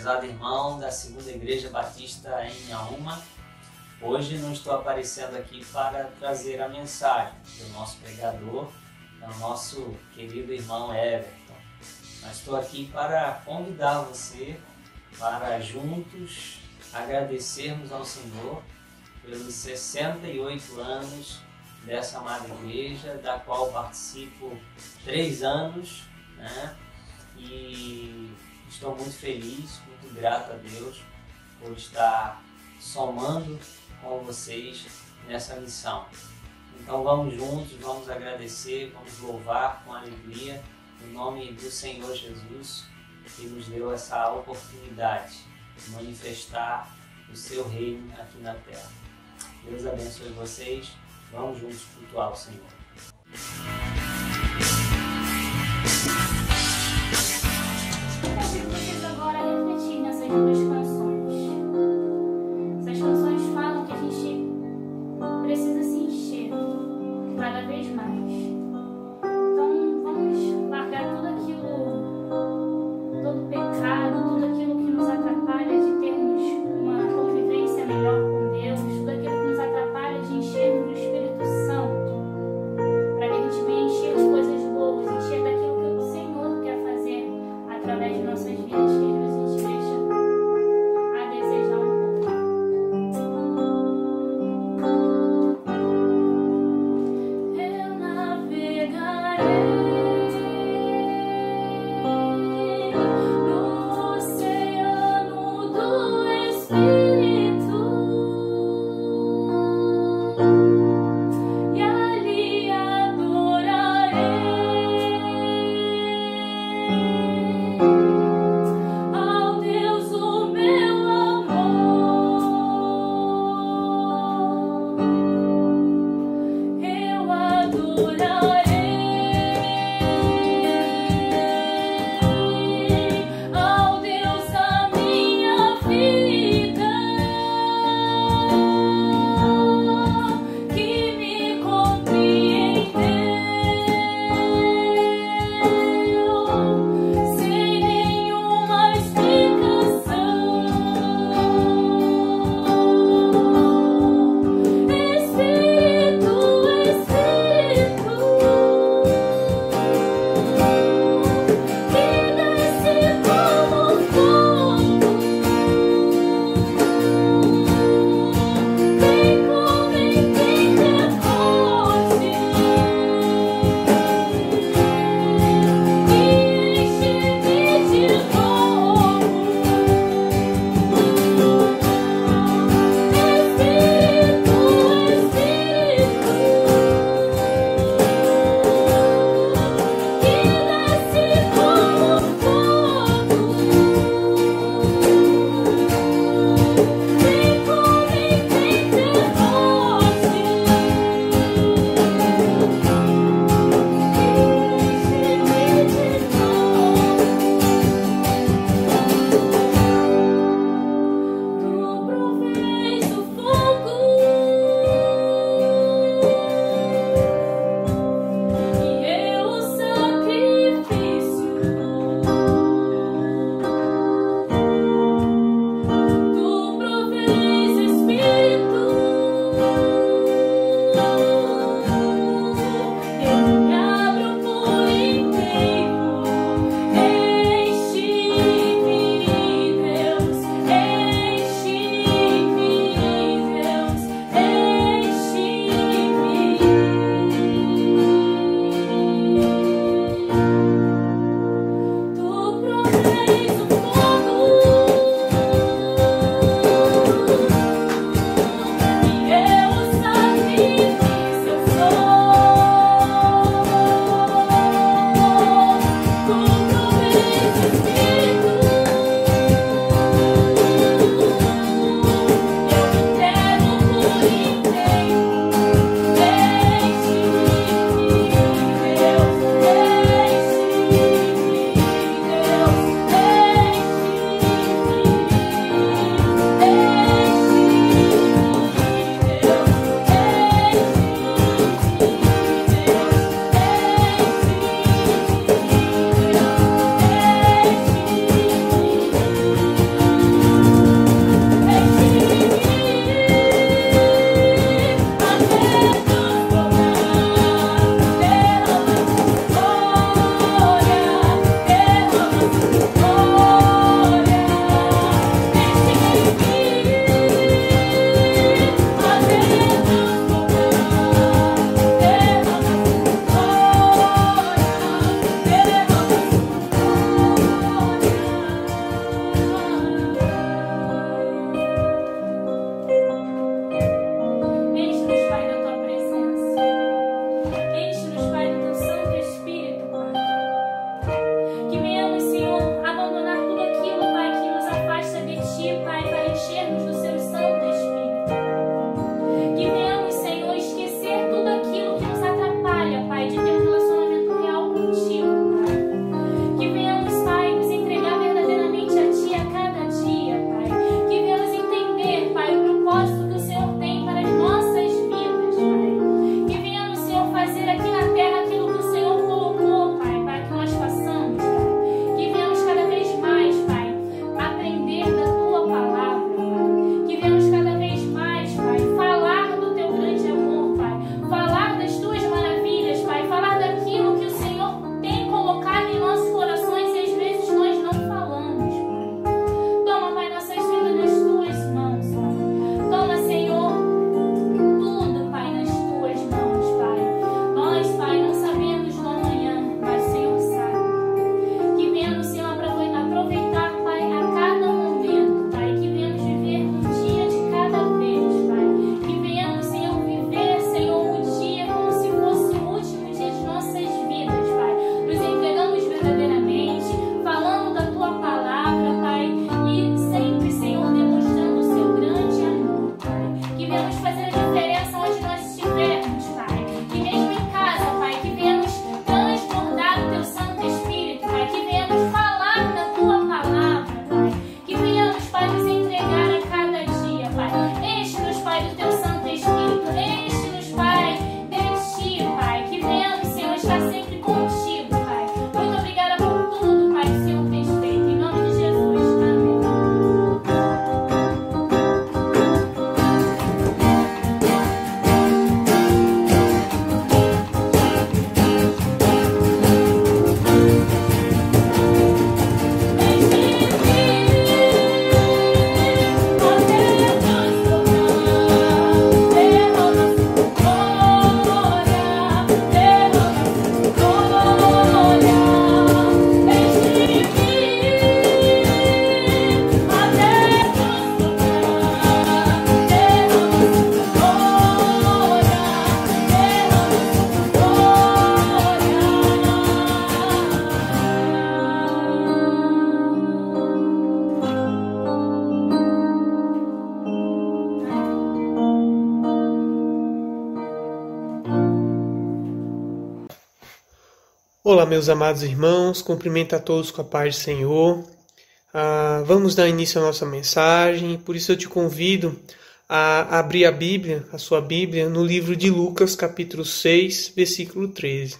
prezado irmão da Segunda Igreja Batista em Inhaúma. Hoje não estou aparecendo aqui para trazer a mensagem do nosso pregador, é o nosso querido irmão Everton. Mas estou aqui para convidar você para juntos agradecermos ao Senhor pelos 68 anos dessa amada igreja, da qual participo 3 anos, né? E estou muito feliz, muito grato a Deus por estar somando com vocês nessa missão. Então vamos juntos, vamos agradecer, vamos louvar com alegria o nome do Senhor Jesus, que nos deu essa oportunidade de manifestar o seu reino aqui na terra. Deus abençoe vocês, vamos juntos cultuar o Senhor. Eu convido vocês agora a refletir nessas duas canções. Essas canções falam que a gente precisa se encher cada vez mais. Então vamos largar tudo aquilo, todo pecado, tudo aquilo que nos atrapalha de termos uma convivência melhor com Deus, tudo aquilo que nos atrapalha de enchermos do Espírito Santo, para que a gente venha encher de coisas boas. Olá, meus amados irmãos, cumprimento a todos com a paz do Senhor. Vamos dar início à nossa mensagem, por isso eu te convido a abrir a Bíblia, a sua Bíblia, no livro de Lucas, capítulo 6, versículo 13.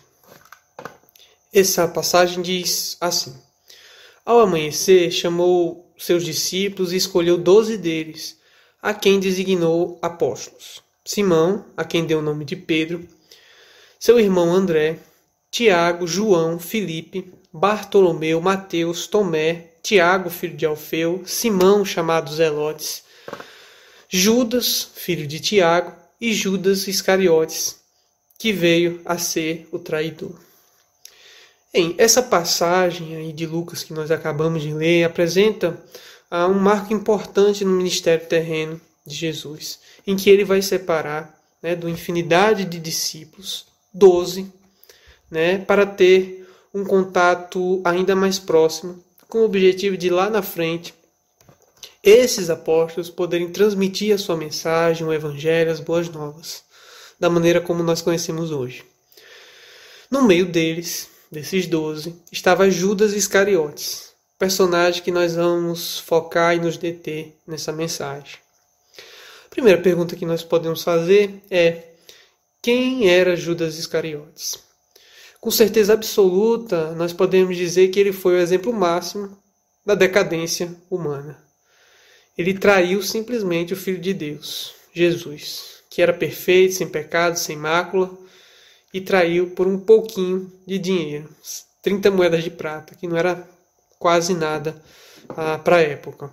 Essa passagem diz assim: Ao amanhecer, chamou seus discípulos e escolheu 12 deles, a quem designou apóstolos. Simão, a quem deu o nome de Pedro, seu irmão André, Tiago, João, Filipe, Bartolomeu, Mateus, Tomé, Tiago, filho de Alfeu, Simão, chamado Zelotes, Judas, filho de Tiago, e Judas Iscariotes, que veio a ser o traidor. Essa passagem aí de Lucas que nós acabamos de ler apresenta um marco importante no ministério terreno de Jesus, em que ele vai separar, de uma infinidade de discípulos, 12, para ter um contato ainda mais próximo, com o objetivo de lá na frente, esses apóstolos poderem transmitir a sua mensagem, o evangelho, as boas novas, da maneira como nós conhecemos hoje. No meio deles, desses 12, estava Judas Iscariotes, personagem que nós vamos focar e nos deter nessa mensagem. A primeira pergunta que nós podemos fazer é: quem era Judas Iscariotes? Com certeza absoluta, nós podemos dizer que ele foi o exemplo máximo da decadência humana. Ele traiu simplesmente o Filho de Deus, Jesus, que era perfeito, sem pecado, sem mácula, e traiu por um pouquinho de dinheiro, 30 moedas de prata, que não era quase nada para a época.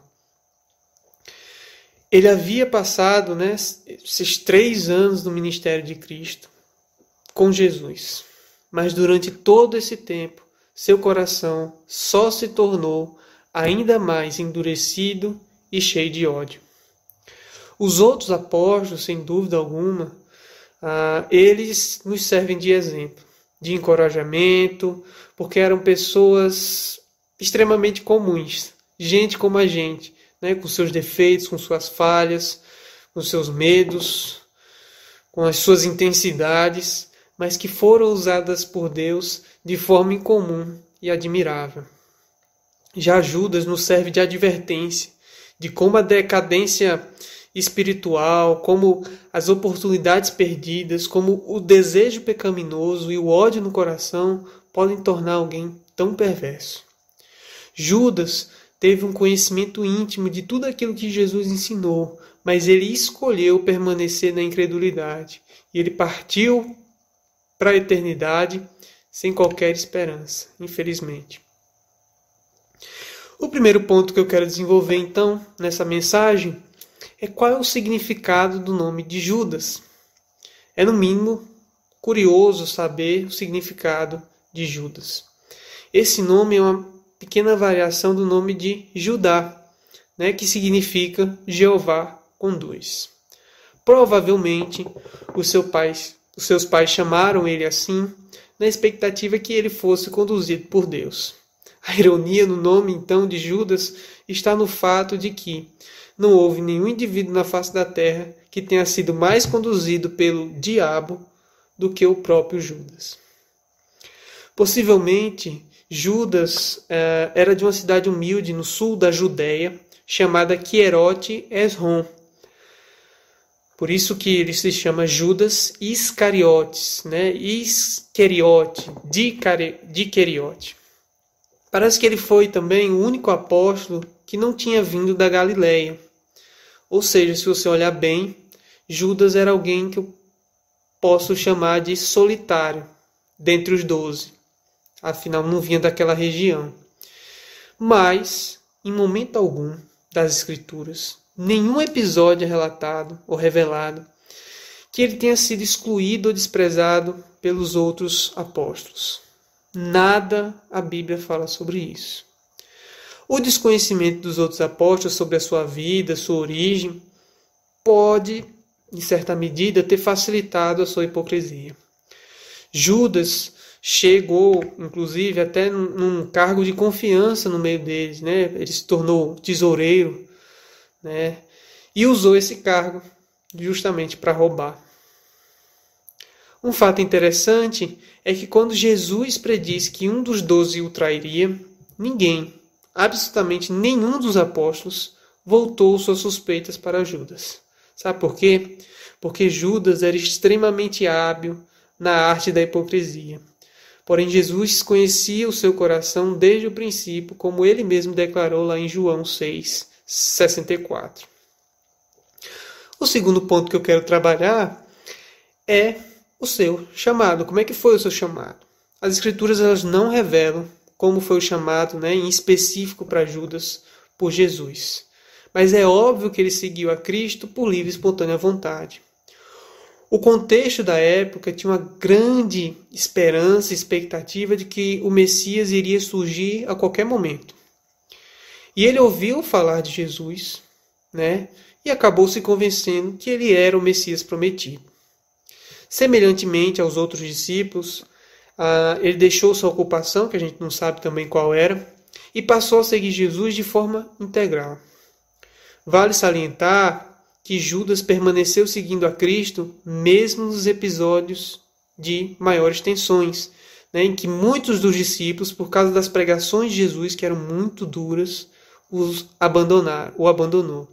Ele havia passado esses 3 anos do ministério de Cristo com Jesus. Mas durante todo esse tempo, seu coração só se tornou ainda mais endurecido e cheio de ódio. Os outros apóstolos, sem dúvida alguma, eles nos servem de exemplo, de encorajamento, porque eram pessoas extremamente comuns, gente como a gente, com seus defeitos, com suas falhas, com seus medos, com as suas intensidades, mas que foram usadas por Deus de forma incomum e admirável. Já Judas nos serve de advertência de como a decadência espiritual, como as oportunidades perdidas, como o desejo pecaminoso e o ódio no coração podem tornar alguém tão perverso. Judas teve um conhecimento íntimo de tudo aquilo que Jesus ensinou, mas ele escolheu permanecer na incredulidade e ele partiu para a eternidade sem qualquer esperança, infelizmente. O primeiro ponto que eu quero desenvolver, então, nessa mensagem, é qual é o significado do nome de Judas. É, no mínimo, curioso saber o significado de Judas. Esse nome é uma pequena variação do nome de Judá, que significa Jeová conduz. Provavelmente, os seus pais chamaram ele assim, na expectativa que ele fosse conduzido por Deus. A ironia no nome, então, de Judas está no fato de que não houve nenhum indivíduo na face da terra que tenha sido mais conduzido pelo diabo do que o próprio Judas. Possivelmente, Judas era de uma cidade humilde no sul da Judéia, chamada Quierote Esrom. Por isso que ele se chama Judas Iscariotes, Iscariote, de Queriote. Parece que ele foi também o único apóstolo que não tinha vindo da Galileia. Ou seja, se você olhar bem, Judas era alguém que eu posso chamar de solitário, dentre os 12. Afinal, não vinha daquela região. Mas, em momento algum das Escrituras, nenhum episódio é relatado ou revelado que ele tenha sido excluído ou desprezado pelos outros apóstolos. Nada a Bíblia fala sobre isso. O desconhecimento dos outros apóstolos sobre a sua vida, sua origem, pode, em certa medida, ter facilitado a sua hipocrisia. Judas chegou, inclusive, até num cargo de confiança no meio deles, Ele se tornou tesoureiro, e usou esse cargo justamente para roubar. Um fato interessante é que quando Jesus predisse que um dos 12 o trairia, ninguém, absolutamente nenhum dos apóstolos, voltou suas suspeitas para Judas. Sabe por quê? Porque Judas era extremamente hábil na arte da hipocrisia. Porém, Jesus conhecia o seu coração desde o princípio, como ele mesmo declarou lá em João 6:64. O segundo ponto que eu quero trabalhar é o seu chamado. Como é que foi o seu chamado? As Escrituras elas não revelam como foi o chamado, em específico para Judas por Jesus. Mas é óbvio que ele seguiu a Cristo por livre e espontânea vontade. O contexto da época tinha uma grande esperança e expectativa de que o Messias iria surgir a qualquer momento. E ele ouviu falar de Jesus, e acabou se convencendo que ele era o Messias prometido. Semelhantemente aos outros discípulos, ele deixou sua ocupação, que a gente não sabe também qual era, e passou a seguir Jesus de forma integral. Vale salientar que Judas permaneceu seguindo a Cristo mesmo nos episódios de maiores tensões, em que muitos dos discípulos, por causa das pregações de Jesus, que eram muito duras, o abandonou.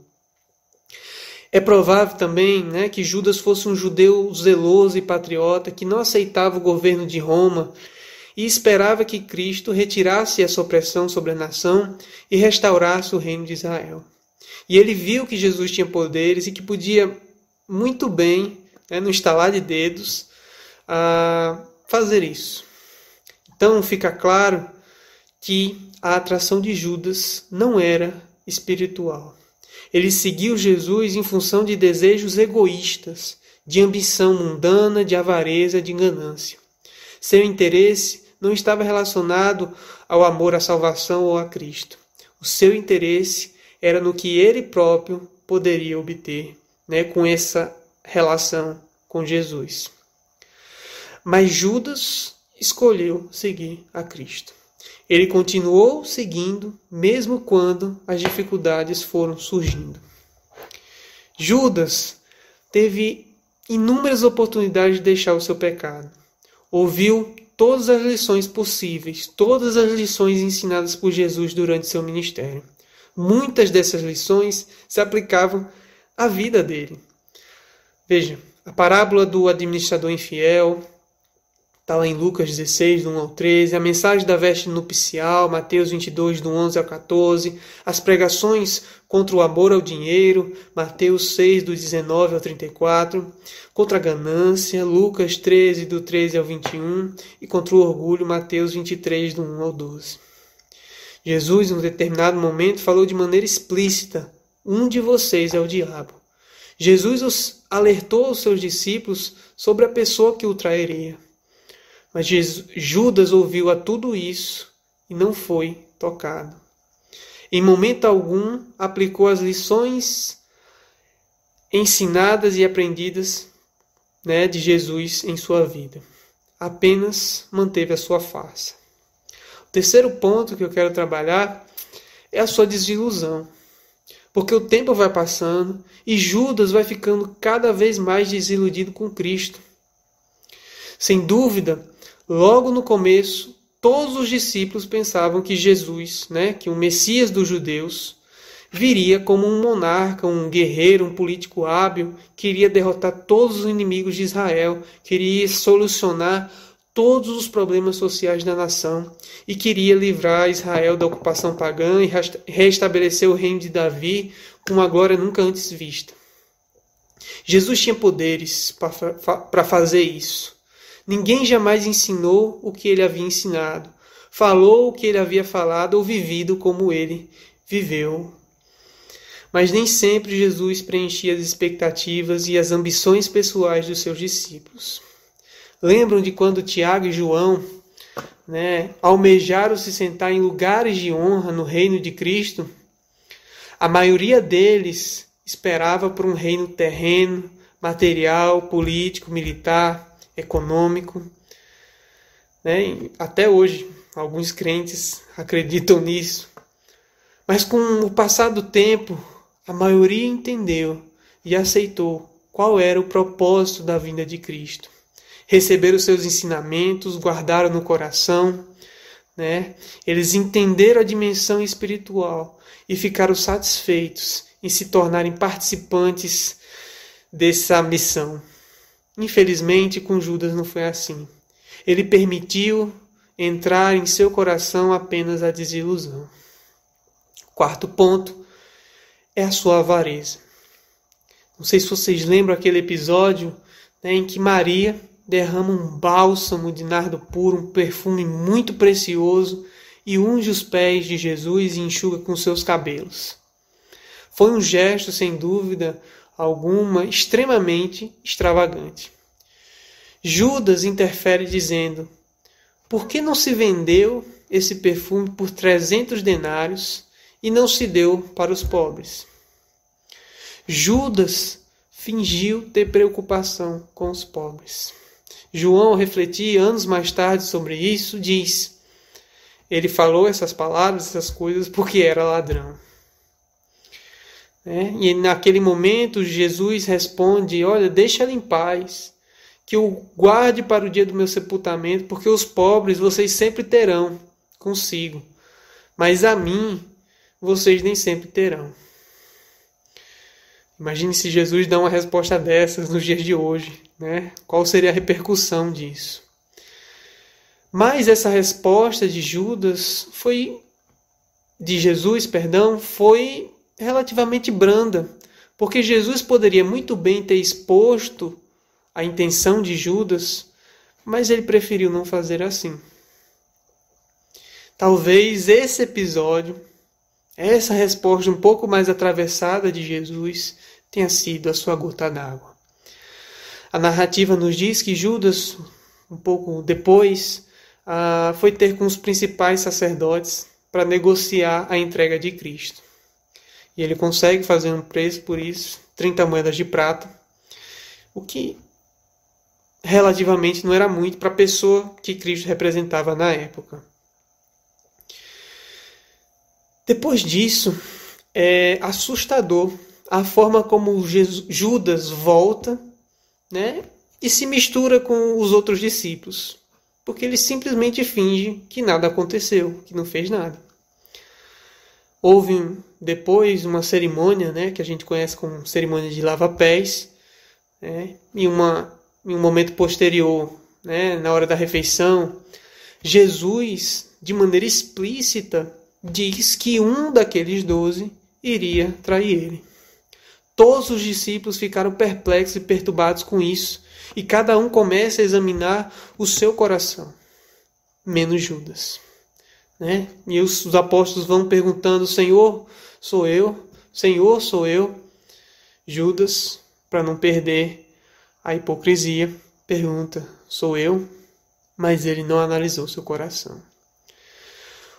É provável também que Judas fosse um judeu zeloso e patriota que não aceitava o governo de Roma e esperava que Cristo retirasse essa opressão sobre a nação e restaurasse o reino de Israel. E ele viu que Jesus tinha poderes e que podia muito bem, no estalar de dedos, fazer isso. Então fica claro que a atração de Judas não era espiritual. Ele seguiu Jesus em função de desejos egoístas, de ambição mundana, de avareza, de ganância. Seu interesse não estava relacionado ao amor à salvação ou a Cristo. O seu interesse era no que ele próprio poderia obter, com essa relação com Jesus. Mas Judas escolheu seguir a Cristo. Ele continuou seguindo, mesmo quando as dificuldades foram surgindo. Judas teve inúmeras oportunidades de deixar o seu pecado. Ouviu todas as lições possíveis, todas as lições ensinadas por Jesus durante seu ministério. Muitas dessas lições se aplicavam à vida dele. Veja, a parábola do administrador infiel está lá em Lucas 16, do 1 ao 13, a mensagem da veste nupcial, Mateus 22, do 11 ao 14, as pregações contra o amor ao dinheiro, Mateus 6, do 19 ao 34, contra a ganância, Lucas 13, do 13 ao 21, e contra o orgulho, Mateus 23, do 1 ao 12. Jesus, em um determinado momento, falou de maneira explícita: um de vocês é o diabo. Jesus alertou os seus discípulos sobre a pessoa que o trairia. Mas Judas ouviu a tudo isso e não foi tocado. Em momento algum, aplicou as lições ensinadas e aprendidas de Jesus em sua vida. Apenas manteve a sua farsa. O terceiro ponto que eu quero trabalhar é a sua desilusão. Porque o tempo vai passando e Judas vai ficando cada vez mais desiludido com Cristo. Sem dúvida, logo no começo, todos os discípulos pensavam que Jesus, que o Messias dos judeus, viria como um monarca, um guerreiro, um político hábil, que iria derrotar todos os inimigos de Israel, queria solucionar todos os problemas sociais da nação e queria livrar Israel da ocupação pagã e restabelecer o reino de Davi com uma glória nunca antes vista. Jesus tinha poderes para fazer isso. Ninguém jamais ensinou o que ele havia ensinado, falou o que ele havia falado ou vivido como ele viveu. Mas nem sempre Jesus preenchia as expectativas e as ambições pessoais dos seus discípulos. Lembram de quando Tiago e João almejaram se sentar em lugares de honra no reino de Cristo? A maioria deles esperava por um reino terreno, material, político, militar, econômico. Até hoje, alguns crentes acreditam nisso. Mas com o passar do tempo, a maioria entendeu e aceitou qual era o propósito da vinda de Cristo. receberam os seus ensinamentos, guardaram no coração, né? Eles entenderam a dimensão espiritual e ficaram satisfeitos em se tornarem participantes dessa missão. Infelizmente, com Judas não foi assim. Ele permitiu entrar em seu coração apenas a desilusão. Quarto ponto é a sua avareza. Não sei se vocês lembram aquele episódio, né, em que Maria derrama um bálsamo de nardo puro, um perfume muito precioso, e unge os pés de Jesus e enxuga com seus cabelos. Foi um gesto, sem dúvida alguma, extremamente extravagante. Judas interfere dizendo: por que não se vendeu esse perfume por 300 denários e não se deu para os pobres? Judas fingiu ter preocupação com os pobres. João, ao refletir anos mais tarde sobre isso, diz: ele falou essas palavras, essas coisas, porque era ladrão. E naquele momento Jesus responde: olha, deixa ela em paz, que eu guarde para o dia do meu sepultamento, porque os pobres vocês sempre terão consigo, mas a mim vocês nem sempre terão. Imagine se Jesus dá uma resposta dessas nos dias de hoje, né? Qual seria a repercussão disso? Mas essa resposta de Jesus foi relativamente branda, porque Jesus poderia muito bem ter exposto a intenção de Judas, mas ele preferiu não fazer assim. Talvez esse episódio, essa resposta um pouco mais atravessada de Jesus, tenha sido a sua gota d'água. A narrativa nos diz que Judas, um pouco depois, foi ter com os principais sacerdotes para negociar a entrega de Cristo. E ele consegue fazer um preço por isso, 30 moedas de prata, o que relativamente não era muito para a pessoa que Cristo representava na época. Depois disso, é assustador a forma como Judas volta, né, e se mistura com os outros discípulos, porque ele simplesmente finge que nada aconteceu, que não fez nada. Houve depois uma cerimônia, né, que a gente conhece como cerimônia de lava-pés, né, em um momento posterior, né, na hora da refeição, Jesus, de maneira explícita, diz que um daqueles 12 iria trair ele. Todos os discípulos ficaram perplexos e perturbados com isso, e cada um começa a examinar o seu coração, menos Judas. Né? E os apóstolos vão perguntando: Senhor, sou eu? Senhor, sou eu? Judas, para não perder a hipocrisia, pergunta: sou eu? Mas ele não analisou seu coração.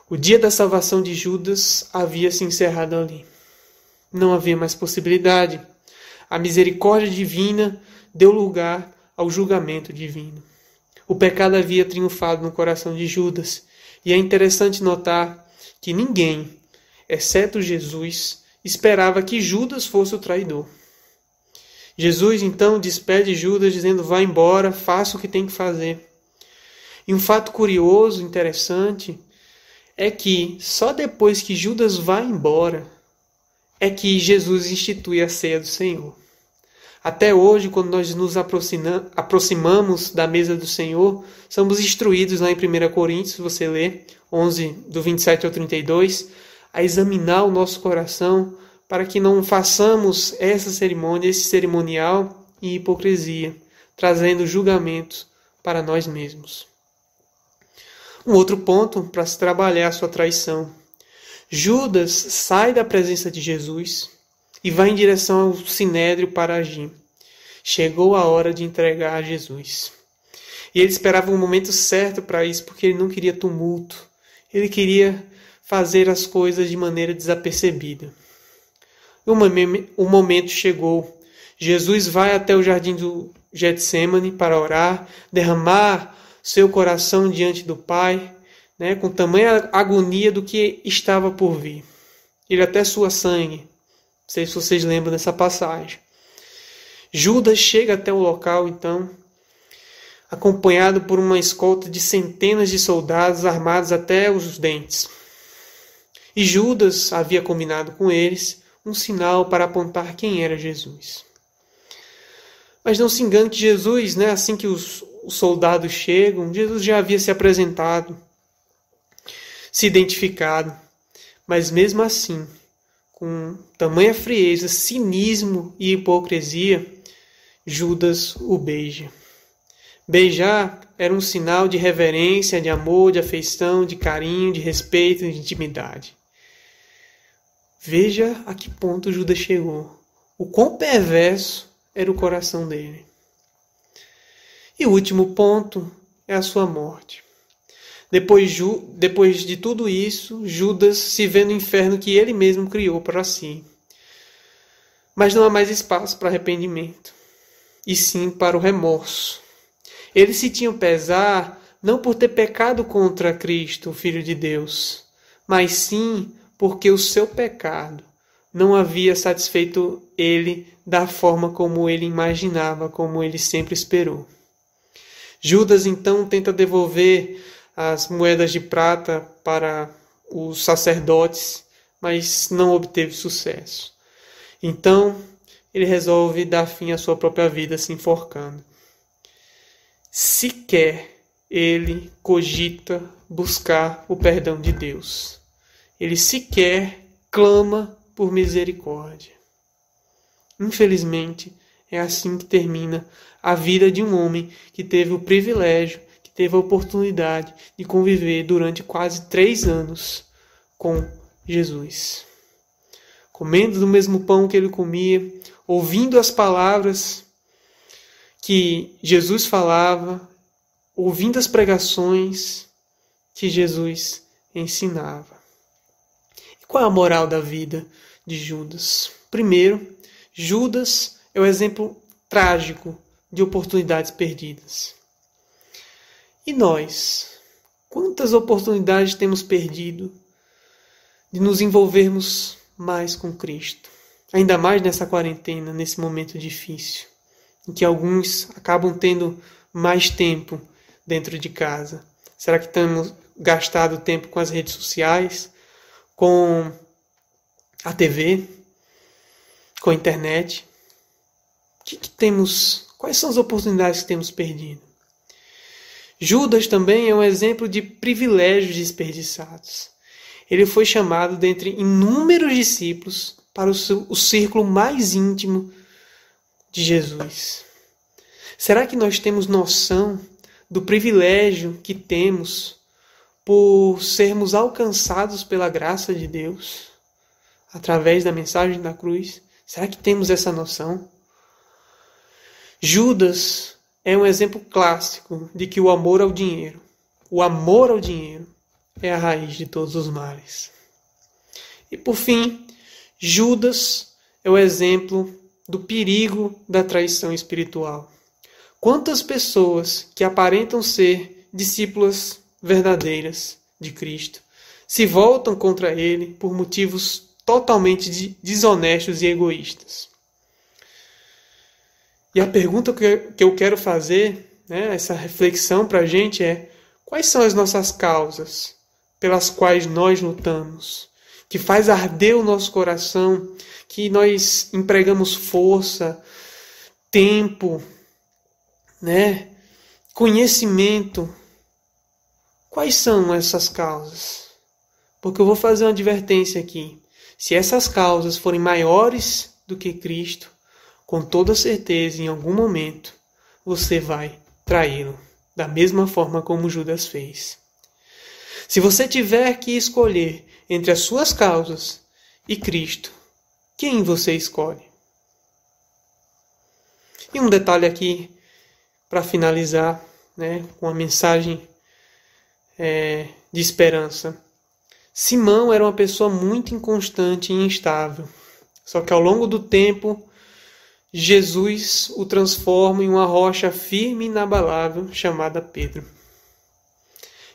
O dia da salvação de Judas havia se encerrado ali. Não havia mais possibilidade. A misericórdia divina deu lugar ao julgamento divino. O pecado havia triunfado no coração de Judas. E é interessante notar que ninguém, exceto Jesus, esperava que Judas fosse o traidor. Jesus então despede Judas dizendo: vá embora, faça o que tem que fazer. E um fato curioso, interessante, é que só depois que Judas vai embora é que Jesus institui a ceia do Senhor. Até hoje, quando nós nos aproximamos da mesa do Senhor, somos instruídos lá em 1 Coríntios, se você ler, 11, do 27 ao 32, a examinar o nosso coração para que não façamos essa cerimônia, esse cerimonial em hipocrisia, trazendo julgamento para nós mesmos. Um outro ponto para se trabalhar a sua traição. Judas sai da presença de Jesus e vai em direção ao sinédrio para agir. Chegou a hora de entregar a Jesus. E ele esperava um momento certo para isso, porque ele não queria tumulto. Ele queria fazer as coisas de maneira desapercebida. O momento chegou. Jesus vai até o jardim do Getsêmani para orar, derramar seu coração diante do Pai, né, com tamanha agonia do que estava por vir. Ele até sua sangue. Não sei se vocês lembram dessa passagem. Judas chega até o local, então, acompanhado por uma escolta de centenas de soldados armados até os dentes. E Judas havia combinado com eles um sinal para apontar quem era Jesus. Mas não se engane que Jesus, assim que os soldados chegam, Jesus já havia se apresentado, se identificado. Mas mesmo assim, com tamanha frieza, cinismo e hipocrisia, Judas o beija. Beijar era um sinal de reverência, de amor, de afeição, de carinho, de respeito, de intimidade. Veja a que ponto Judas chegou. O quão perverso era o coração dele. E o último ponto é a sua morte. Depois de tudo isso, Judas se vê no inferno que ele mesmo criou para si. Mas não há mais espaço para arrependimento, e sim para o remorso. Ele se tinha pesar não por ter pecado contra Cristo, o Filho de Deus, mas sim porque o seu pecado não havia satisfeito ele da forma como ele imaginava, como ele sempre esperou. Judas então tenta devolver as moedas de prata para os sacerdotes, mas não obteve sucesso. Então, ele resolve dar fim à sua própria vida se enforcando. Sequer ele cogita buscar o perdão de Deus. Ele sequer clama por misericórdia. Infelizmente, é assim que termina a vida de um homem que teve o privilégio, que teve a oportunidade de conviver durante quase 3 anos com Jesus. Comendo do mesmo pão que ele comia, ouvindo as palavras que Jesus falava, ouvindo as pregações que Jesus ensinava. E qual é a moral da vida de Judas? Primeiro, Judas é o exemplo trágico de oportunidades perdidas. E nós? Quantas oportunidades temos perdido de nos envolvermos mais com Cristo? Ainda mais nessa quarentena, nesse momento difícil, em que alguns acabam tendo mais tempo dentro de casa. Será que temos gastado tempo com as redes sociais, com a TV, com a internet? Quais são as oportunidades que temos perdido? Judas também é um exemplo de privilégios desperdiçados. Ele foi chamado dentre inúmeros discípulos para o círculo mais íntimo de Jesus. Será que nós temos noção do privilégio que temos por sermos alcançados pela graça de Deus através da mensagem da cruz? Será que temos essa noção? Judas é um exemplo clássico de que o amor ao dinheiro é a raiz de todos os males. E por fim, Judas é o exemplo do perigo da traição espiritual. Quantas pessoas que aparentam ser discípulas verdadeiras de Cristo se voltam contra ele por motivos totalmente desonestos e egoístas. E a pergunta que eu quero fazer, essa reflexão para a gente é: quais são as nossas causas pelas quais nós lutamos, que faz arder o nosso coração, que nós empregamos força, tempo, conhecimento? Quais são essas causas? Porque eu vou fazer uma advertência aqui. Se essas causas forem maiores do que Cristo, com toda certeza, em algum momento, você vai traí-lo, da mesma forma como Judas fez. Se você tiver que escolher entre as suas causas e Cristo, quem você escolhe? E um detalhe aqui, para finalizar, com uma mensagem de esperança. Simão era uma pessoa muito inconstante e instável. Só que ao longo do tempo, Jesus o transforma em uma rocha firme e inabalável chamada Pedro.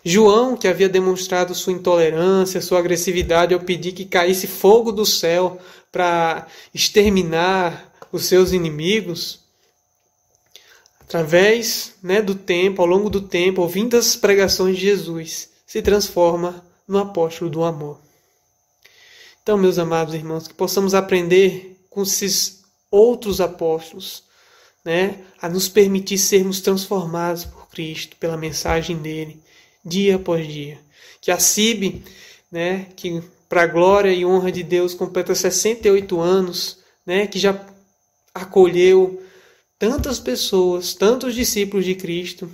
João, que havia demonstrado sua intolerância, sua agressividade ao pedir que caísse fogo do céu para exterminar os seus inimigos, através, do tempo, ao longo do tempo, ouvindo as pregações de Jesus, se transforma no apóstolo do amor. Então, meus amados irmãos, que possamos aprender com esses outros apóstolos, a nos permitir sermos transformados por Cristo, pela mensagem dele, dia após dia. Que a CIB, que para a glória e honra de Deus completa 68 anos, que já acolheu tantas pessoas, tantos discípulos de Cristo,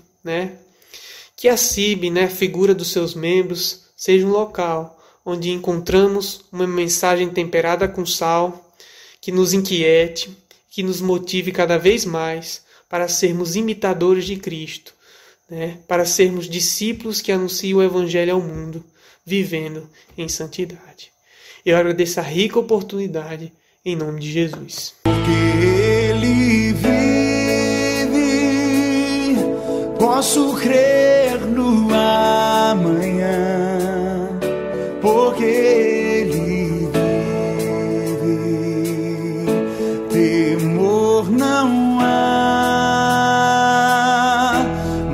que a CIB, a figura dos seus membros, seja um local onde encontramos uma mensagem temperada com sal, que nos inquiete, que nos motive cada vez mais para sermos imitadores de Cristo, para sermos discípulos que anunciam o Evangelho ao mundo, vivendo em santidade. Eu agradeço a rica oportunidade em nome de Jesus. Porque Ele vive, posso crer no amanhã, porque Ele vive, temor não há,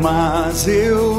mas eu